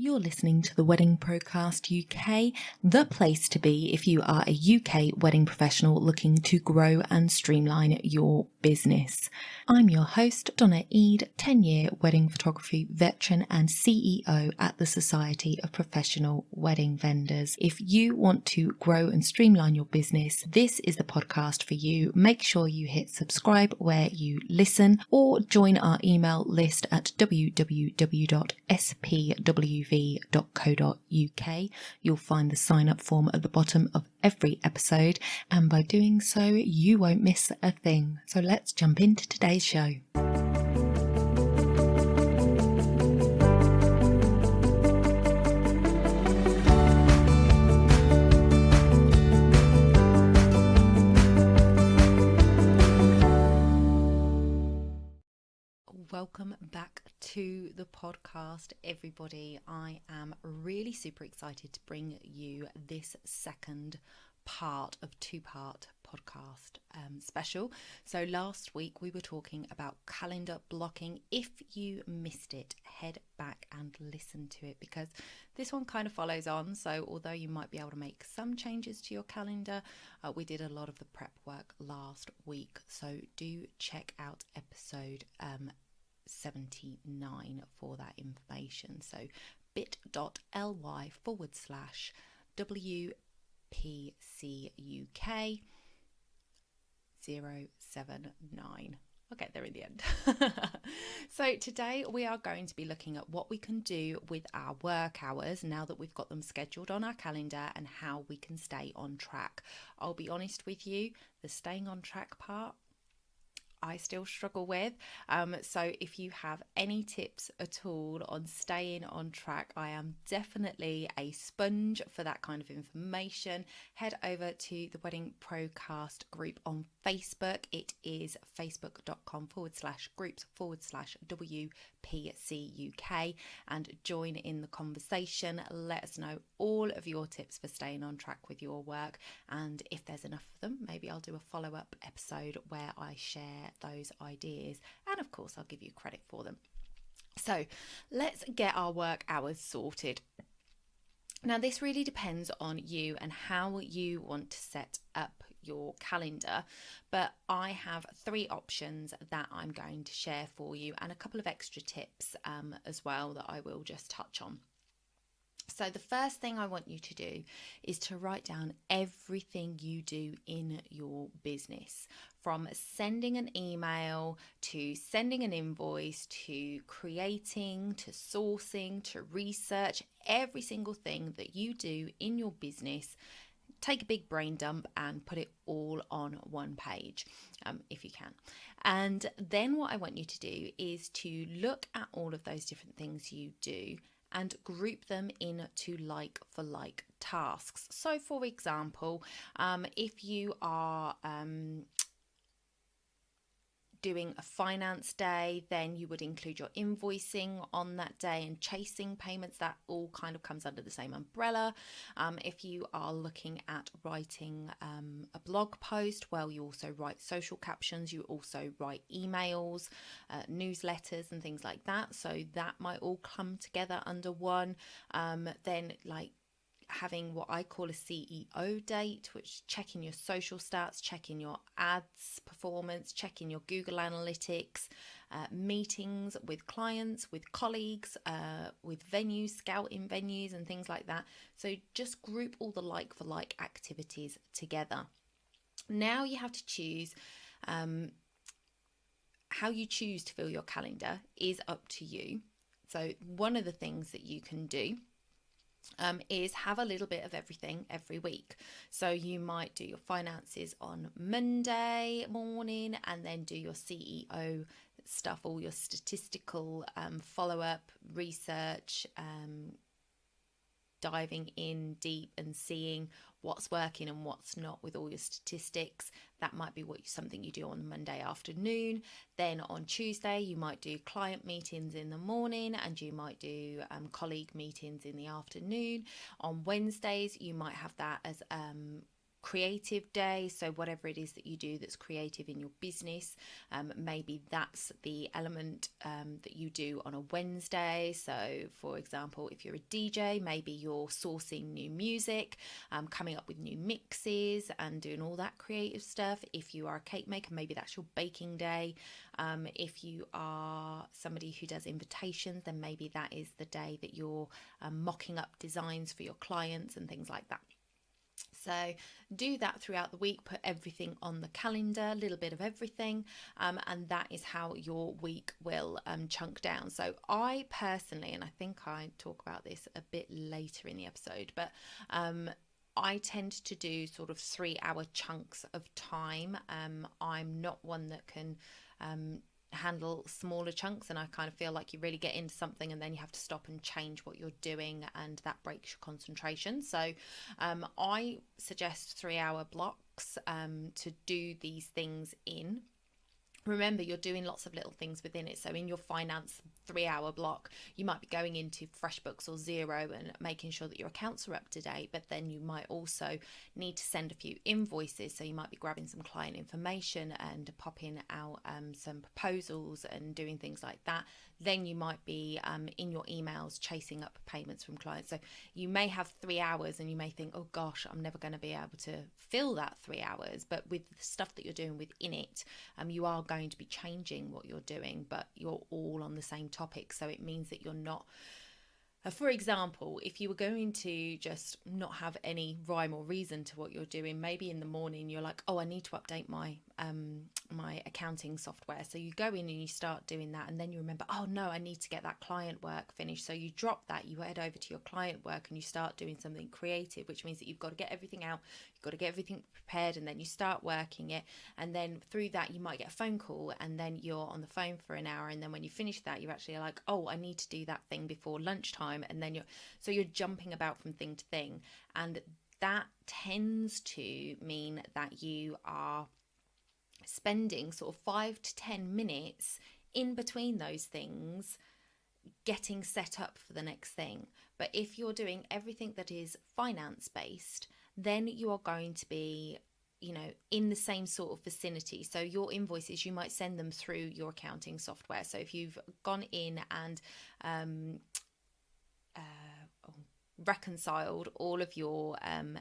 You're listening to the Wedding Procast UK, the place to be if you are a UK wedding professional looking to grow and streamline your business. I'm your host, Donna Eade, 10-year wedding photography veteran and CEO at the Society of Professional Wedding Vendors. If you want to grow and streamline your business, this is the podcast for you. Make sure you hit subscribe where you listen or join our email list at www.spwv.co.uk. You'll find the sign up form at the bottom of every episode, and by doing so, you won't miss a thing. So let's jump into today's show. Welcome back to the podcast, everybody. I am really super excited to bring you this second part of two-part podcast special. So last week we were talking about calendar blocking. If you missed it, head back and listen to it because this one kind of follows on. So although you might be able to make some changes to your calendar, we did a lot of the prep work last week. So do check out episode 79 for that information. So bit.ly/WPCUK 079. I'll get there in the end. So today we are going to be looking at what we can do with our work hours now that we've got them scheduled on our calendar and how we can stay on track. I'll be honest with you, the staying on track part I still struggle with. So if you have any tips at all on staying on track, I am definitely a sponge for that kind of information. Head over to the Wedding Procast group on Facebook. It is facebook.com/groups/WPCUK and join in the conversation. Let us know all of your tips for staying on track with your work. And if there's enough of them, maybe I'll do a follow-up episode where I share those ideas, and of course I'll give you credit for them. So let's get our work hours sorted. Now this really depends on you and how you want to set up your calendar, but I have 3 options that I'm going to share for you and a couple of extra tips as well that I will just touch on. So the first thing I want you to do is to write down everything you do in your business, from sending an email to sending an invoice to creating to sourcing to research. Every single thing that you do in your business, take a big brain dump and put it all on one page if you can. And then what I want you to do is to look at all of those different things you do and group them into like for like tasks. So for example, if you are doing a finance day, then you would include your invoicing on that day and chasing payments. That all kind of comes under the same umbrella. If you are looking at writing a blog post, well, you also write social captions, you also write emails, newsletters and things like that. So that might all come together under one. Then like having what I call a CEO date, which is checking your social stats, checking your ads performance, checking your Google Analytics, meetings with clients, with colleagues, with venues, scouting venues and things like that. So just group all the like for like activities together. Now you have to choose how you choose to fill your calendar is up to you. So one of the things that you can do is have a little bit of everything every week. So you might do your finances on Monday morning and then do your CEO stuff, all your statistical follow-up research, diving in deep and seeing what's working and what's not with all your statistics. That might be something you do on Monday afternoon. Then on Tuesday you might do client meetings in the morning and you might do colleague meetings in the afternoon. On Wednesdays you might have that as creative day. So whatever it is that you do that's creative in your business, maybe that's the element that you do on a Wednesday. So for example, if you're a DJ, maybe you're sourcing new music, coming up with new mixes and doing all that creative stuff. If you are a cake maker, maybe that's your baking day. If you are somebody who does invitations, then maybe that is the day that you're mocking up designs for your clients and things like that. So do that throughout the week, put everything on the calendar, a little bit of everything, and that is how your week will chunk down. So I personally, and I think I talk about this a bit later in the episode, but I tend to do sort of 3-hour chunks of time. I'm not one that can handle smaller chunks, and I kind of feel like you really get into something and then you have to stop and change what you're doing, and that breaks your concentration. So I suggest 3-hour blocks to do these things in. Remember, you're doing lots of little things within it. So in your finance 3-hour block, you might be going into FreshBooks or Xero and making sure that your accounts are up to date, but then you might also need to send a few invoices. So you might be grabbing some client information and popping out some proposals and doing things like that. Then you might be in your emails chasing up payments from clients. So you may have 3 hours and you may think, oh gosh, I'm never going to be able to fill that 3 hours. But with the stuff that you're doing within it, you are going to be changing what you're doing, but you're all on the same topic. So it means that you're not, for example, if you were going to just not have any rhyme or reason to what you're doing, maybe in the morning you're like, oh, I need to update my my accounting software. So you go in and you start doing that, and then you remember, oh no, I need to get that client work finished. So you drop that, you head over to your client work and you start doing something creative, which means that you've got to get everything out, you've got to get everything prepared, and then you start working it. And then through that you might get a phone call, and then you're on the phone for an hour, and then when you finish that, you're actually like, oh, I need to do that thing before lunchtime. And then you're jumping about from thing to thing, and that tends to mean that you are spending sort of 5 to 10 minutes in between those things getting set up for the next thing. But if you're doing everything that is finance based, then you are going to be, you know, in the same sort of vicinity. So your invoices, you might send them through your accounting software. So if you've gone in and reconciled all of your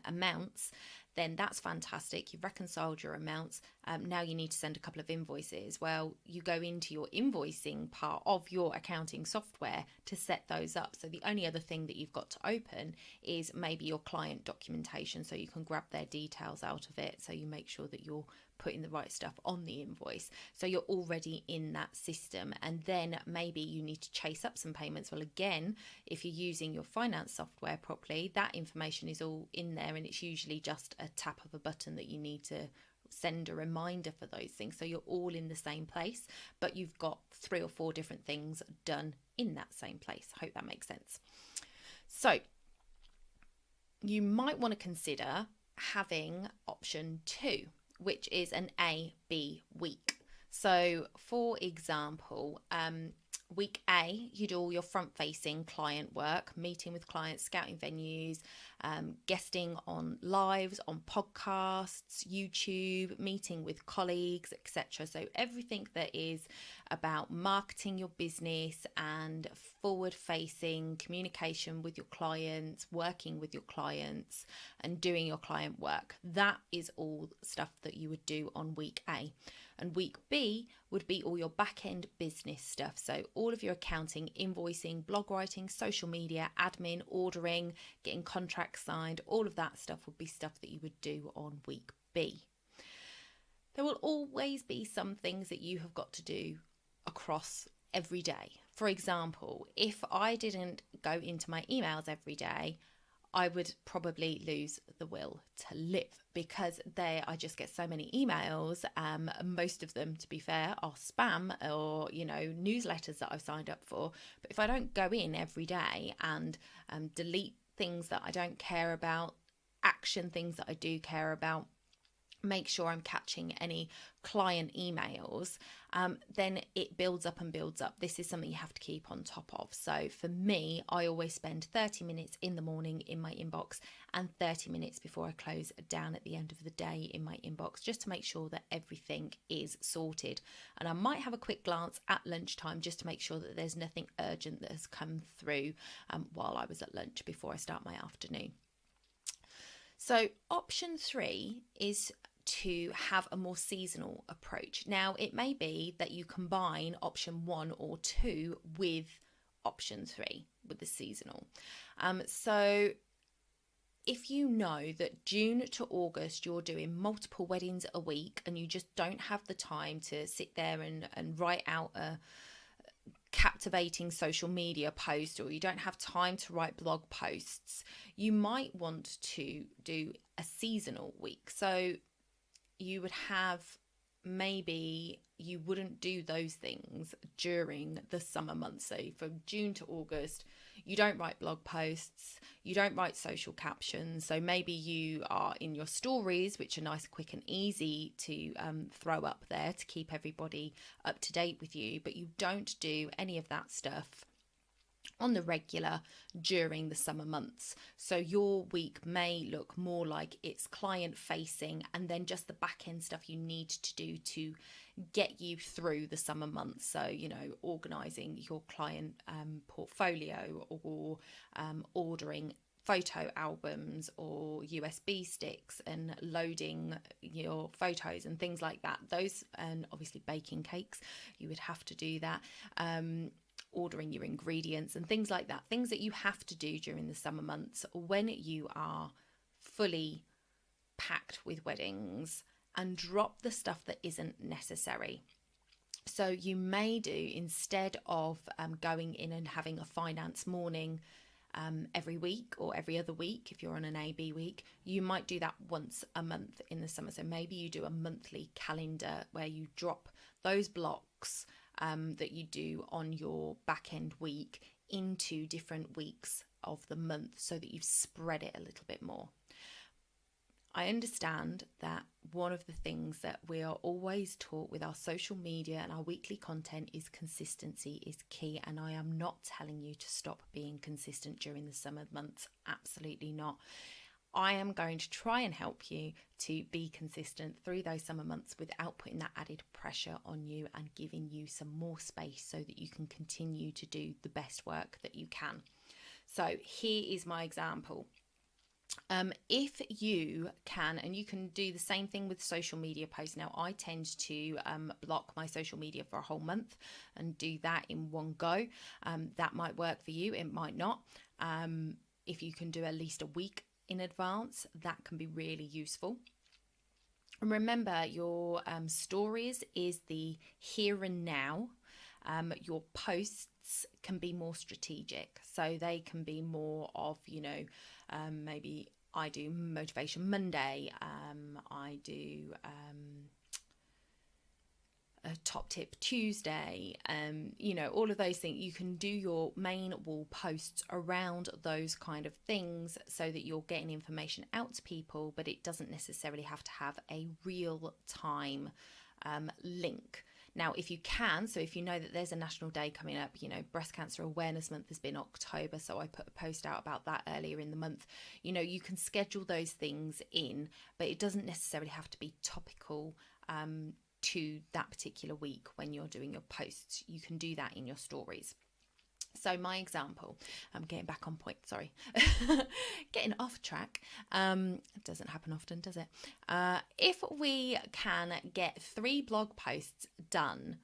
amounts, then that's fantastic. You've reconciled your amounts. Now you need to send a couple of invoices. Well, you go into your invoicing part of your accounting software to set those up. So the only other thing that you've got to open is maybe your client documentation, so you can grab their details out of it. So you make sure that you're putting the right stuff on the invoice. So you're already in that system. And then maybe you need to chase up some payments. Well, again, if you're using your finance software properly, that information is all in there, and it's usually just a tap of a button that you need to send a reminder for those things. So you're all in the same place, but you've got 3 or 4 different things done in that same place. I hope that makes sense. So you might want to consider having option 2, which is an A-B week. So for example, week A, you do all your front-facing client work, meeting with clients, scouting venues, guesting on lives, on podcasts, YouTube, meeting with colleagues, etc. So everything that is about marketing your business and forward-facing communication with your clients, working with your clients, and doing your client work. That is all stuff that you would do on week A. And week B would be all your back-end business stuff. So all of your accounting, invoicing, blog writing, social media, admin, ordering, getting contracts signed, all of that stuff would be stuff that you would do on week B. There will always be some things that you have got to do across every day. For example, if I didn't go into my emails every day, I would probably lose the will to live, because I just get so many emails. Most of them, to be fair, are spam or, you know, newsletters that I've signed up for. But if I don't go in every day and delete things that I don't care about, action things that I do care about, make sure I'm catching any client emails, then it builds up and builds up. This is something you have to keep on top of. So for me, I always spend 30 minutes in the morning in my inbox and 30 minutes before I close down at the end of the day in my inbox, just to make sure that everything is sorted. And I might have a quick glance at lunchtime just to make sure that there's nothing urgent that has come through while I was at lunch before I start my afternoon. So option 3 is to have a more seasonal approach. Now, it may be that you combine option 1 or 2 with option 3, with the seasonal. So if you know that June to August you're doing multiple weddings a week and you just don't have the time to sit there and write out a captivating social media post, or you don't have time to write blog posts, you might want to do a seasonal week. So you would have, maybe you wouldn't do those things during the summer months. So from June to August, you don't write blog posts, you don't write social captions. So maybe you are in your stories, which are nice, quick and easy to throw up there to keep everybody up to date with you, but you don't do any of that stuff on the regular during the summer months. So your week may look more like it's client facing, and then just the back end stuff you need to do to get you through the summer months. So, you know, organizing your client portfolio, or ordering photo albums or USB sticks and loading your photos and things like that. Those, and obviously baking cakes, you would have to do that. Ordering your ingredients and things like that, things that you have to do during the summer months when you are fully packed with weddings, and drop the stuff that isn't necessary. So you may do, instead of going in and having a finance morning every week or every other week, if you're on an AB week, you might do that once a month in the summer. So maybe you do a monthly calendar where you drop those blocks that you do on your back end week into different weeks of the month, so that you've spread it a little bit more. I understand that one of the things that we are always taught with our social media and our weekly content is consistency is key. And I am not telling you to stop being consistent during the summer months. Absolutely not. I am going to try and help you to be consistent through those summer months without putting that added pressure on you, and giving you some more space so that you can continue to do the best work that you can. So here is my example. If you can, and you can do the same thing with social media posts. Now, I tend to block my social media for a whole month and do that in one go. That might work for you, it might not. If you can do at least a week in advance, that can be really useful. And remember, your stories is the here and now. Your posts can be more strategic, so they can be more of, you know, maybe I do Motivation Monday, I do a top tip Tuesday, you know, all of those things. You can do your main wall posts around those kind of things, so that you're getting information out to people, but it doesn't necessarily have to have a real time link. Now, if you can, so if you know that there's a national day coming up, you know, Breast Cancer Awareness Month has been October, so I put a post out about that earlier in the month. You know, you can schedule those things in, but it doesn't necessarily have to be topical to that particular week when you're doing your posts. You can do that in your stories. So my example, I'm getting back on point, sorry, getting off track. It doesn't happen often, does it? If we can get 3 blog posts done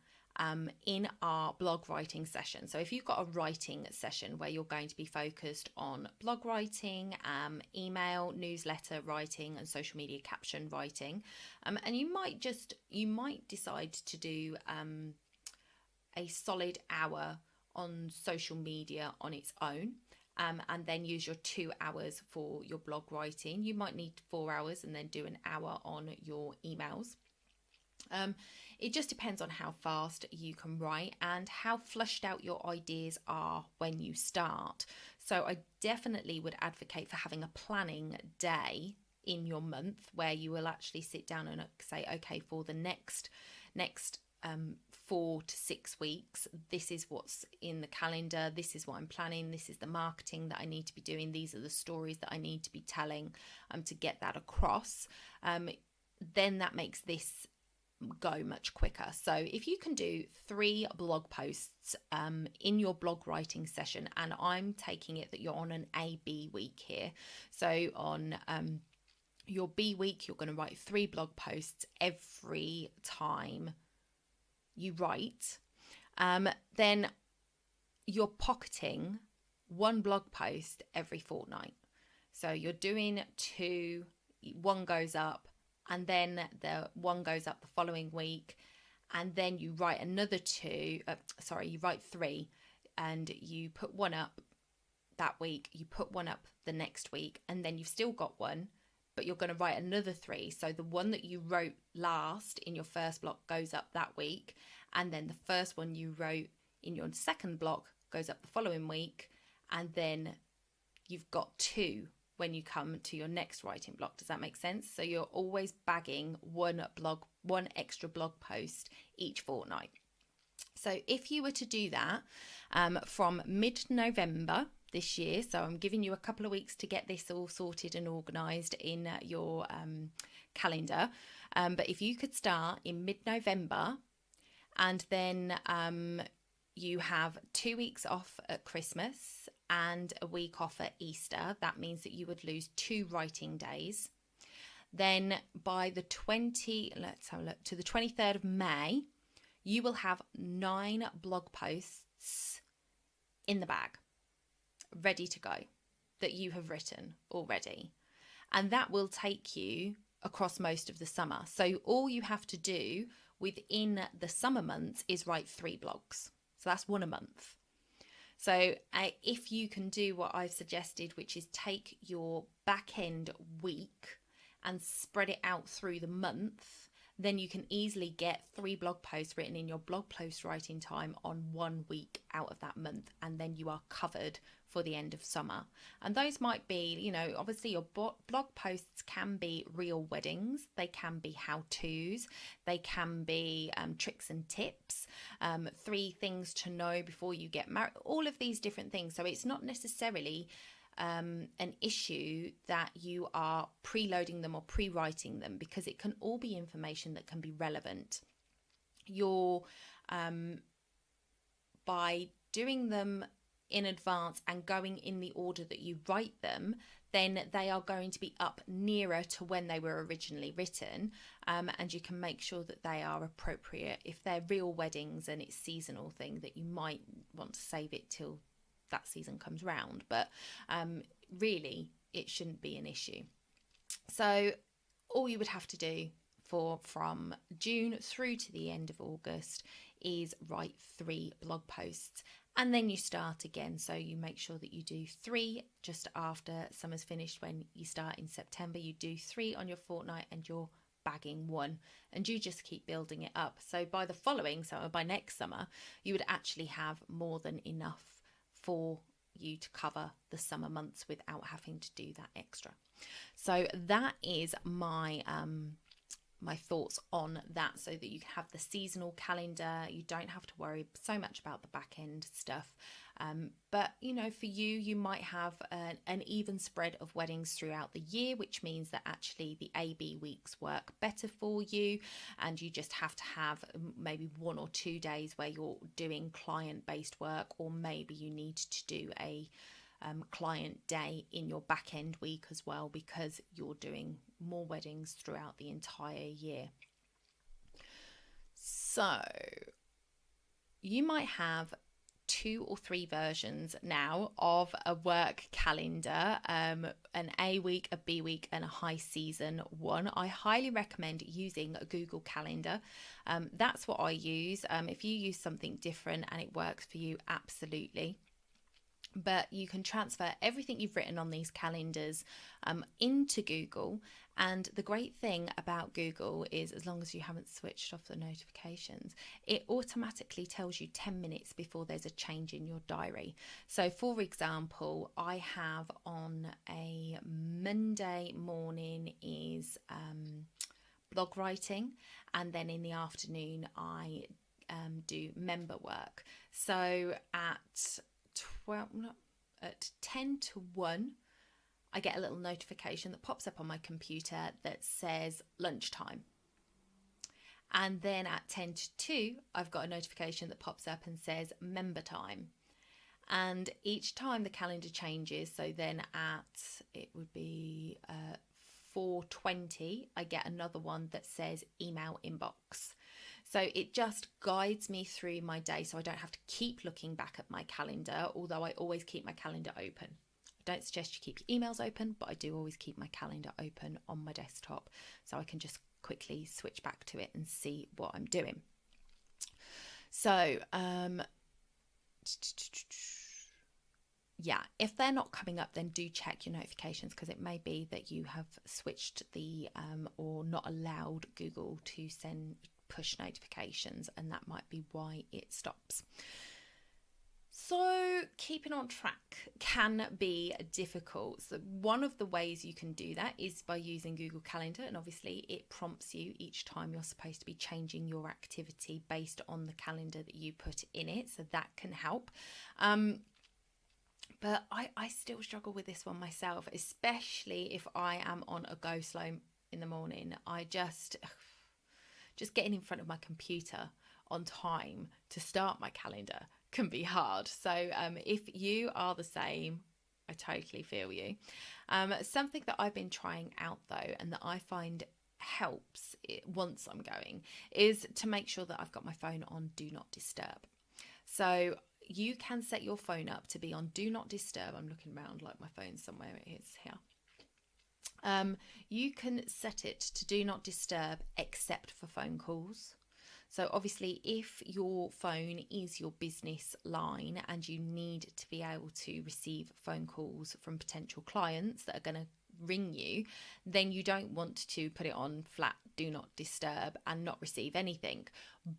in our blog writing session. So if you've got a writing session where you're going to be focused on blog writing, email, newsletter writing, and social media caption writing, and you might decide to do a solid hour on social media on its own, and then use your 2 hours for your blog writing. You might need 4 hours and then do an hour on your emails. It just depends on how fast you can write and how flushed out your ideas are when you start. So I definitely would advocate for having a planning day in your month where you will actually sit down and say, okay, for the next 4 to 6 weeks, this is what's in the calendar, this is what I'm planning, this is the marketing that I need to be doing, these are the stories that I need to be telling to get that across, then that makes this go much quicker. So if you can do 3 blog posts in your blog writing session, and I'm taking it that you're on an A-B week here, so on your B week you're going to write 3 blog posts every time you write, then you're pocketing 1 blog post every fortnight. So you're doing 2, 1 goes up, and then the 1 goes up the following week, and then you write another 2, you write 3, and you put 1 up that week, you put 1 up the next week, and then you've still got 1, but you're going to write another 3. So the one that you wrote last in your first block goes up that week, and then the first one you wrote in your second block goes up the following week, and then you've got 2 when you come to your next writing block. Does that make sense? So you're always bagging 1 extra blog post each fortnight. So if you were to do that from mid-November this year, so I'm giving you a couple of weeks to get this all sorted and organised in your calendar, but if you could start in mid-November, and then you have 2 weeks off at Christmas and a week off at Easter, that means that you would lose 2 writing days. Then by the 23rd of May, you will have 9 blog posts in the bag, ready to go, that you have written already. And that will take you across most of the summer. So all you have to do within the summer months is write 3 blogs. So that's 1 a month. So if you can do what I've suggested, which is take your back end week and spread it out through the month, then you can easily get 3 blog posts written in your blog post writing time on 1 week out of that month, and then you are covered for the end of summer. And those might be, obviously your blog posts can be real weddings, they can be how-tos, they can be tricks and tips, 3 things to know before you get married, all of these different things. So it's not necessarily an issue that you are preloading them or pre-writing them, because it can all be information that can be relevant. You're by doing them in advance and going in the order that you write them, then they are going to be up nearer to when they were originally written, and you can make sure that they are appropriate. If they're real weddings and it's seasonal thing, that you might want to save it till that season comes round, but really it shouldn't be an issue. So all you would have to do from June through to the end of August is write 3 blog posts, and then you start again. So you make sure that you do 3 just after summer's finished. When you start in September, you do 3 on your fortnight, and you're bagging 1, and you just keep building it up. So by the following summer, by next summer, you would actually have more than enough for you to cover the summer months without having to do that extra. So that is my my thoughts on that, so that you can have the seasonal calendar. You don't have to worry so much about the back end stuff, but for you might have an even spread of weddings throughout the year, which means that actually the AB weeks work better for you, and you just have to have maybe 1 or 2 days where you're doing client-based work, or maybe you need to do a client day in your back end week as well, because you're doing more weddings throughout the entire year. So you might have 2 or 3 versions now of a work calendar, an A week, a B week, and a high season one. I highly recommend using a Google Calendar. That's what I use. If you use something different and it works for you, absolutely But you can transfer everything you've written on these calendars into Google. And the great thing about Google is, as long as you haven't switched off the notifications, it automatically tells you 10 minutes before there's a change in your diary. So for example, I have on a Monday morning is blog writing, and then in the afternoon I do member work. So at 10 to 1, I get a little notification that pops up on my computer that says lunchtime. And then at 10 to 2, I've got a notification that pops up and says member time. And each time the calendar changes, so then it would be 4:20, I get another one that says email inbox. So it just guides me through my day, so I don't have to keep looking back at my calendar, although I always keep my calendar open. I don't suggest you keep your emails open, but I do always keep my calendar open on my desktop, so I can just quickly switch back to it and see what I'm doing. So, yeah, if they're not coming up, then do check your notifications, because it may be that you have switched the or not allowed Google to send push notifications, and that might be why it stops. So keeping on track can be difficult. So one of the ways you can do that is by using Google Calendar, and obviously it prompts you each time you're supposed to be changing your activity based on the calendar that you put in it, so that can help. But I still struggle with this one myself, especially if I am on a go slow in the morning. I just getting in front of my computer on time to start my calendar can be hard. So if you are the same, I totally feel you. Something that I've been trying out though, and that I find helps once I'm going, is to make sure that I've got my phone on do not disturb. So you can set your phone up to be on do not disturb. I'm looking around like my phone's somewhere. It is here. You can set it to do not disturb except for phone calls. So obviously if your phone is your business line and you need to be able to receive phone calls from potential clients that are going to ring you, then you don't want to put it on flat do not disturb and not receive anything.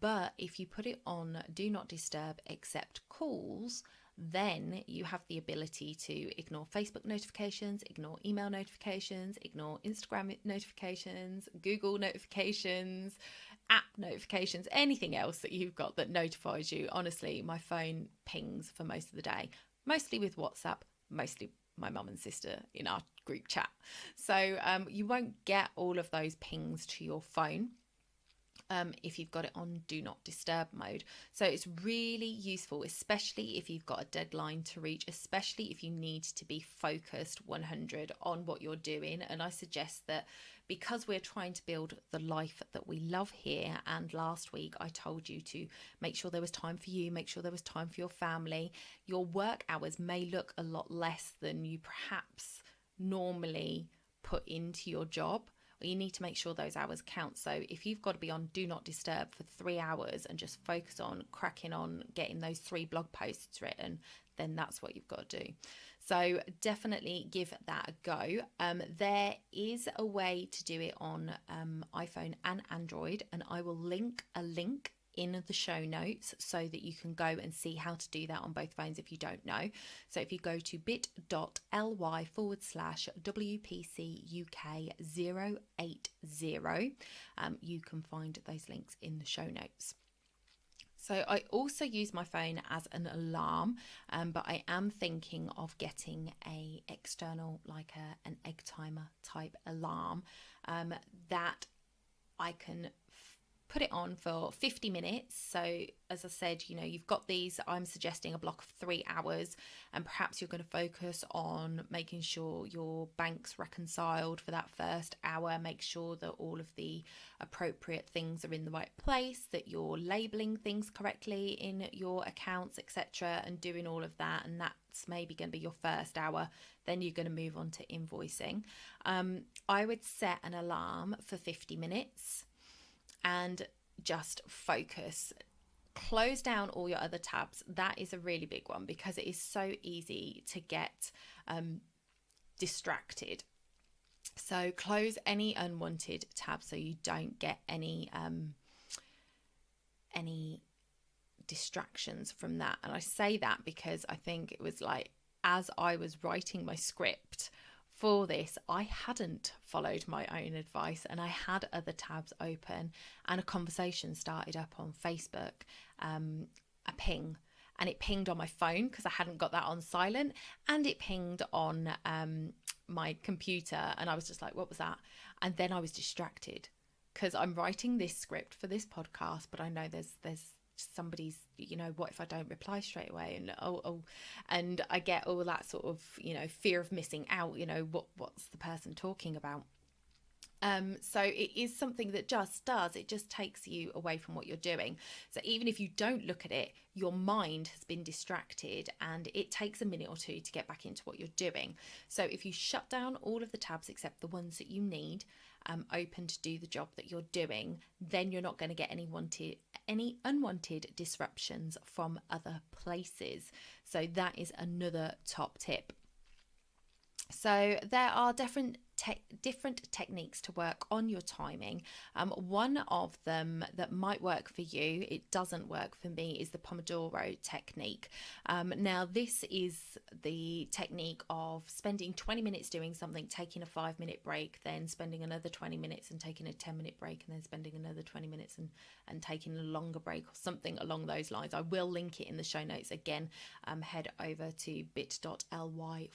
But if you put it on do not disturb except calls, then you have the ability to ignore Facebook notifications, ignore email notifications, ignore Instagram notifications, Google notifications, app notifications, anything else that you've got that notifies you. Honestly, my phone pings for most of the day, mostly with WhatsApp, mostly my mum and sister in our group chat. So you won't get all of those pings to your phone if you've got it on do not disturb mode. So it's really useful, especially if you've got a deadline to reach, especially if you need to be focused 100 on what you're doing. And I suggest that, because we're trying to build the life that we love here, and last week I told you to make sure there was time for you, make sure there was time for your family, your work hours may look a lot less than you perhaps normally put into your job. You need to make sure those hours count. So if you've got to be on do not disturb for 3 hours and just focus on cracking on getting those 3 blog posts written, then that's what you've got to do. So definitely give that a go. There is a way to do it on iPhone and Android, and I will link a link in the show notes so that you can go and see how to do that on both phones if you don't know. So if you go to bit.ly/WPCUK080, you can find those links in the show notes. So I also use my phone as an alarm, but I am thinking of getting a external, like an egg timer type alarm that I can put it on for 50 minutes. So as I said, you've got these, I'm suggesting a block of 3 hours, and perhaps you're going to focus on making sure your bank's reconciled for that first hour, make sure that all of the appropriate things are in the right place, that you're labeling things correctly in your accounts, etc., and doing all of that. And that's maybe going to be your first hour. Then you're going to move on to invoicing. I would set an alarm for 50 minutes and just focus close down all your other tabs. That is a really big one because it is so easy to get distracted. So close any unwanted tabs so you don't get any distractions from that. And I say that because I think it was like, as I was writing my script for this, I hadn't followed my own advice and I had other tabs open, and a conversation started up on Facebook, a ping, and it pinged on my phone because I hadn't got that on silent, and it pinged on my computer, and I was just like, what was that? And then I was distracted because I'm writing this script for this podcast, but I know there's somebody's, what if I don't reply straight away, and and I get all that sort of fear of missing out, what's the person talking about. So it is something that it just takes you away from what you're doing. So even if you don't look at it, your mind has been distracted and it takes a minute or two to get back into what you're doing. So if you shut down all of the tabs except the ones that you need open to do the job that you're doing, then you're not going to get any unwanted disruptions from other places. So that is another top tip. So there are different techniques to work on your timing. One of them that might work for you, it doesn't work for me, is the Pomodoro technique. Now this is the technique of spending 20 minutes doing something, taking a 5-minute break, then spending another 20 minutes and taking a 10-minute break, and then spending another 20 minutes and taking a longer break, or something along those lines. I will link it in the show notes again. Head over to bit.ly/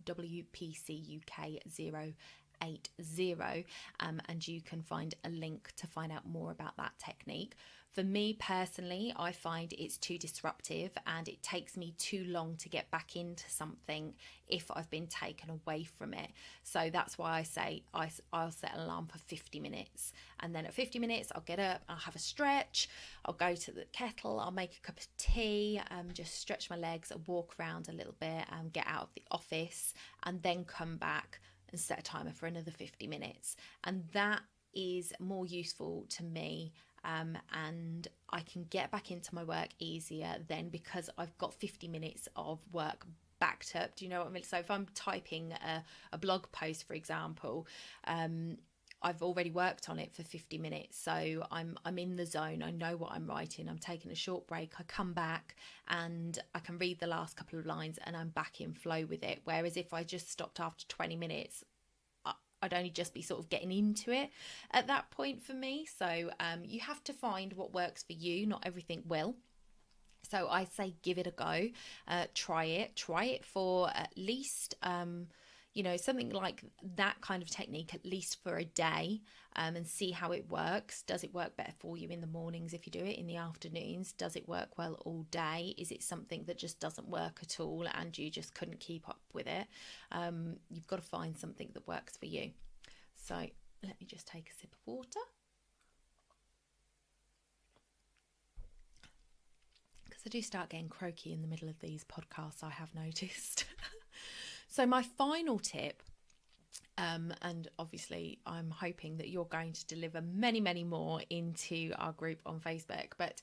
WPCUK080, and you can find a link to find out more about that technique. For me personally, I find it's too disruptive and it takes me too long to get back into something if I've been taken away from it. So that's why I say I'll set an alarm for 50 minutes, and then at 50 minutes I'll get up, I'll have a stretch, I'll go to the kettle, I'll make a cup of tea, just stretch my legs, I'll walk around a little bit, get out of the office, and then come back and set a timer for another 50 minutes. And that is more useful to me, and I can get back into my work easier then because I've got 50 minutes of work backed up. Do you know what I mean? So if I'm typing a blog post, for example, I've already worked on it for 50 minutes, so I'm in the zone. I know what I'm writing. I'm taking a short break. I come back and I can read the last couple of lines and I'm back in flow with it. Whereas if I just stopped after 20 minutes, I'd only just be sort of getting into it at that point for me. So you have to find what works for you. Not everything will. So I say give it a go. Try it for at least something like that kind of technique, at least for a day, and see how it works. Does it work better for you in the mornings if you do it in the afternoons? Does it work well all day? Is it something that just doesn't work at all and you just couldn't keep up with it? You've got to find something that works for you. So let me just take a sip of water, because I do start getting croaky in the middle of these podcasts, I have noticed. So my final tip, and obviously I'm hoping that you're going to deliver many, many more into our group on Facebook, but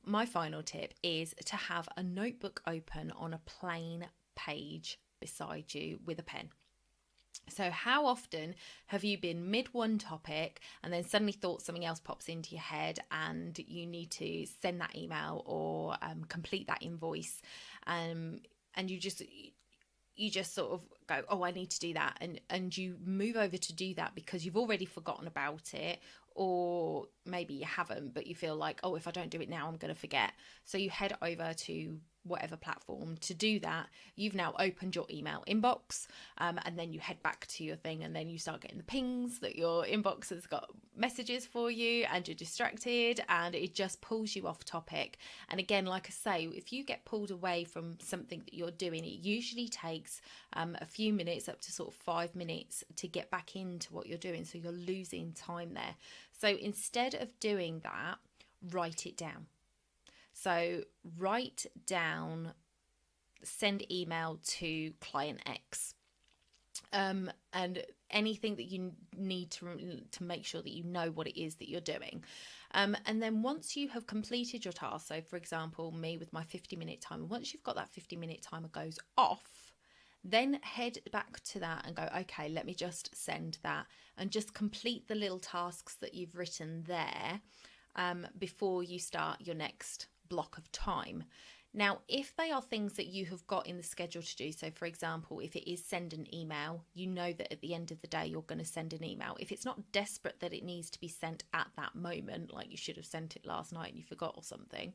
my final tip is to have a notebook open on a plain page beside you with a pen. So how often have you been mid one topic and then suddenly thought something else pops into your head and you need to send that email or complete that invoice, and you just sort of go, oh, I need to do that, and you move over to do that because you've already forgotten about it, or maybe you haven't, but you feel like, oh, if I don't do it now I'm going to forget. So you head over to whatever platform to do that. You've now opened your email inbox, and then you head back to your thing, and then you start getting the pings that your inbox has got messages for you, and you're distracted, and it just pulls you off topic. And again, like I say, if you get pulled away from something that you're doing, it usually takes a few minutes, up to sort of 5 minutes, to get back into what you're doing, so you're losing time there. So instead of doing that, write it down. So write down, send email to client X. And anything that you need to make sure that you know what it is that you're doing. And then once you have completed your task, so for example, me with my 50-minute timer, once you've got that 50-minute timer goes off, then head back to that and go, okay, let me just send that, and just complete the little tasks that you've written there before you start your next block of time. Now, if they are things that you have got in the schedule to do, so for example, if it is send an email, you know that at the end of the day you're going to send an email. If it's not desperate that it needs to be sent at that moment, like you should have sent it last night and you forgot or something,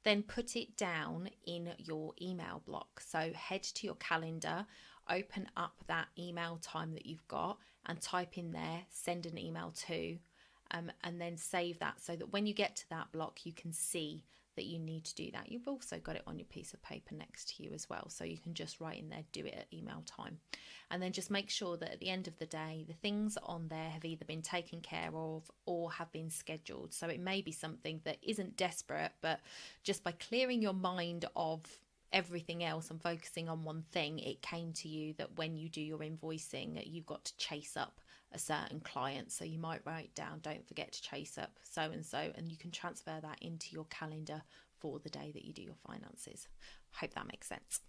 then put it down in your email block. So head to your calendar, open up that email time that you've got and type in there, send an email to, and then save that so that when you get to that block, you can see that you need to do that. You've also got it on your piece of paper next to you as well, so you can just write in there, do it at email time. And then just make sure that at the end of the day, the things on there have either been taken care of or have been scheduled. So it may be something that isn't desperate, but just by clearing your mind of everything else and focusing on one thing, it came to you that when you do your invoicing, you've got to chase up a certain client. So you might write down, don't forget to chase up so and so, and you can transfer that into your calendar for the day that you do your finances. Hope that makes sense.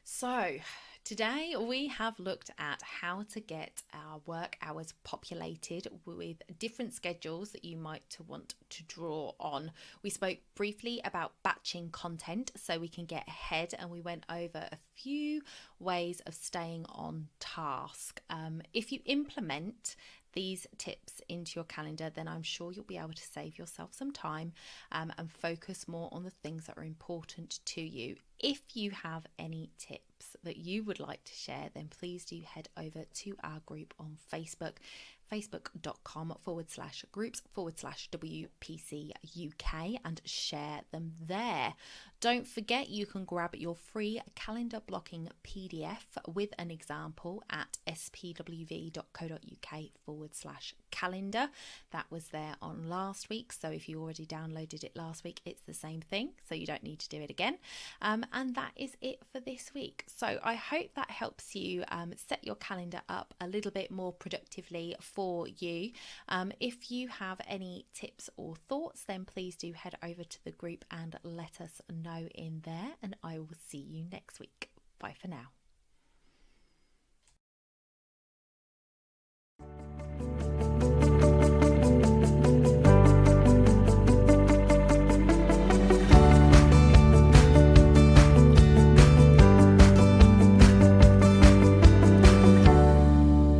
So today we have looked at how to get our work hours populated with different schedules that you might want to draw on. We spoke briefly about batching content so we can get ahead, and we went over a few ways of staying on task. If you implement these tips into your calendar, then I'm sure you'll be able to save yourself some time and focus more on the things that are important to you. If you have any tips that you would like to share, then please do head over to our group on Facebook, facebook.com/groups/WPC UK, and share them there. Don't forget you can grab your free calendar blocking PDF with an example at spwv.co.uk/calendar. That was there on last week, so if you already downloaded it last week, it's the same thing, so you don't need to do it again. And that is it for this week. So I hope that helps you set your calendar up a little bit more productively for you. If you have any tips or thoughts, then please do head over to the group and let us know in there, and I will see you next week. Bye for now.